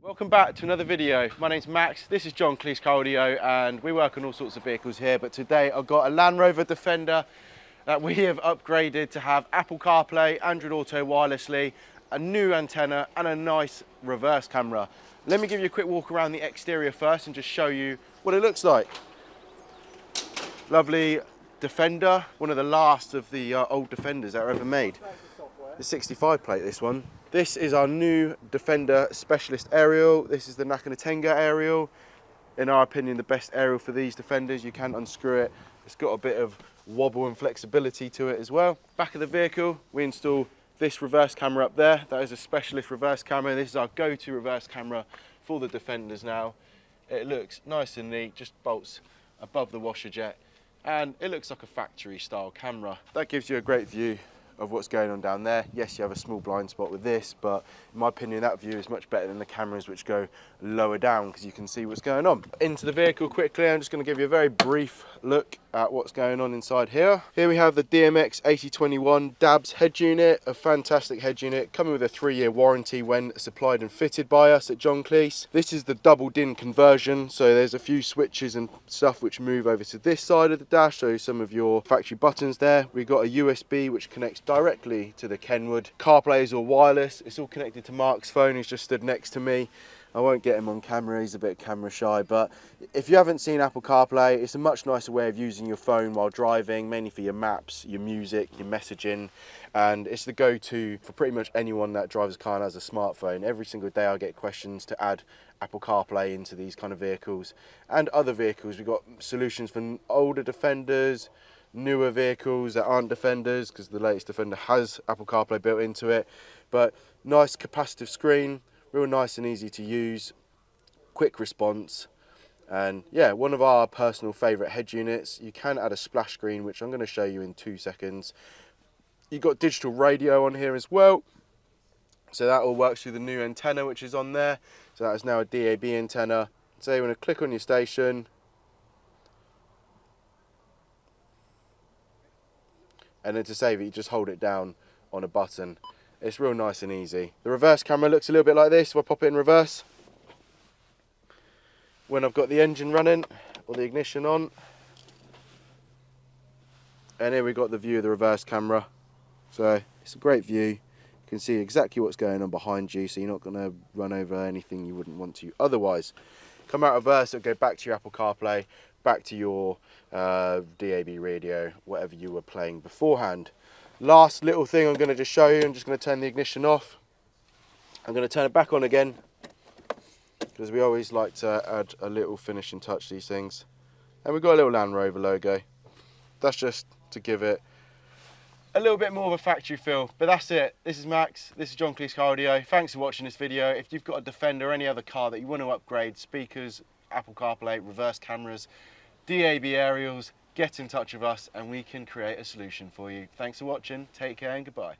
Welcome back to another video. My name's Max, this is John Kleis Car and we work on all sorts of vehicles here, but today I've got a Land Rover Defender that we have upgraded to have Apple CarPlay, Android Auto wirelessly, a new antenna and a nice reverse camera. Let me give you a quick walk around the exterior first and just show you what it looks like. Lovely Defender, one of the last of the old Defenders that are ever made. The 65 plate, this one. This is our new Defender Specialist aerial. This is the Nakanatenga aerial. In our opinion, the best aerial for these Defenders. You can unscrew it. It's got a bit of wobble and flexibility to it as well. Back of the vehicle, we install this reverse camera up there. That is a Specialist reverse camera. This is our go-to reverse camera for the Defenders now. It looks nice and neat, just bolts above the washer jet. And it looks like a factory style camera. That gives you a great view of what's going on down there. Yes, you have a small blind spot with this, but in my opinion that view is much better than the cameras which go lower down because you can see what's going on. Into the vehicle quickly, I'm just going to give you a very brief look at what's going on inside here. Here we have the DMX8021DABS head unit, a fantastic head unit coming with a 3-year warranty when supplied and fitted by us at John Kleis. This is the double DIN conversion, so there's a few switches and stuff which move over to this side of the dash, so some of your factory buttons there. We've got a USB which connects directly to the KENWOOD. CarPlay is all wireless. It's all connected to Mark's phone, who's just stood next to me. I won't get him on camera, he's a bit camera shy, but if you haven't seen Apple CarPlay, it's a much nicer way of using your phone while driving, mainly for your maps, your music, your messaging, and it's the go-to for pretty much anyone that drives a car and has a smartphone. Every single day I get questions to add Apple CarPlay into these kind of vehicles and other vehicles. We've got solutions for older Defenders, newer vehicles that aren't Defenders, because the latest Defender has Apple CarPlay built into it, but nice capacitive screen, real nice and easy to use, quick response, and yeah, one of our personal favourite head units. You can add a splash screen, which I'm going to show you in 2 seconds. You've got digital radio on here as well, so that all works through the new antenna which is on there. So that is now a DAB antenna. So you want to click on your station, and then to save it you just hold it down on a button. It's real nice and easy. The reverse camera looks a little bit like this. If I pop it in reverse, when I've got the engine running or the ignition on, and here we've got the view of the reverse camera. So it's a great view. You can see exactly what's going on behind you, so you're not going to run over anything you wouldn't want to otherwise. Come out reverse, it'll go back to your Apple CarPlay, back to your DAB radio, whatever you were playing beforehand. Last little thing I'm going to just show you, I'm just going to turn the ignition off. I'm going to turn it back on again, because we always like to add a little finishing touch to these things. And we've got a little Land Rover logo. That's just to give it a little bit more of a factory feel, but that's it. This is Max, this is John Kleis Car Audio. Thanks for watching this video. If you've got a Defender or any other car that you want to upgrade, speakers, Apple CarPlay, reverse cameras, DAB aerials, get in touch with us and we can create a solution for you. Thanks for watching, take care and goodbye.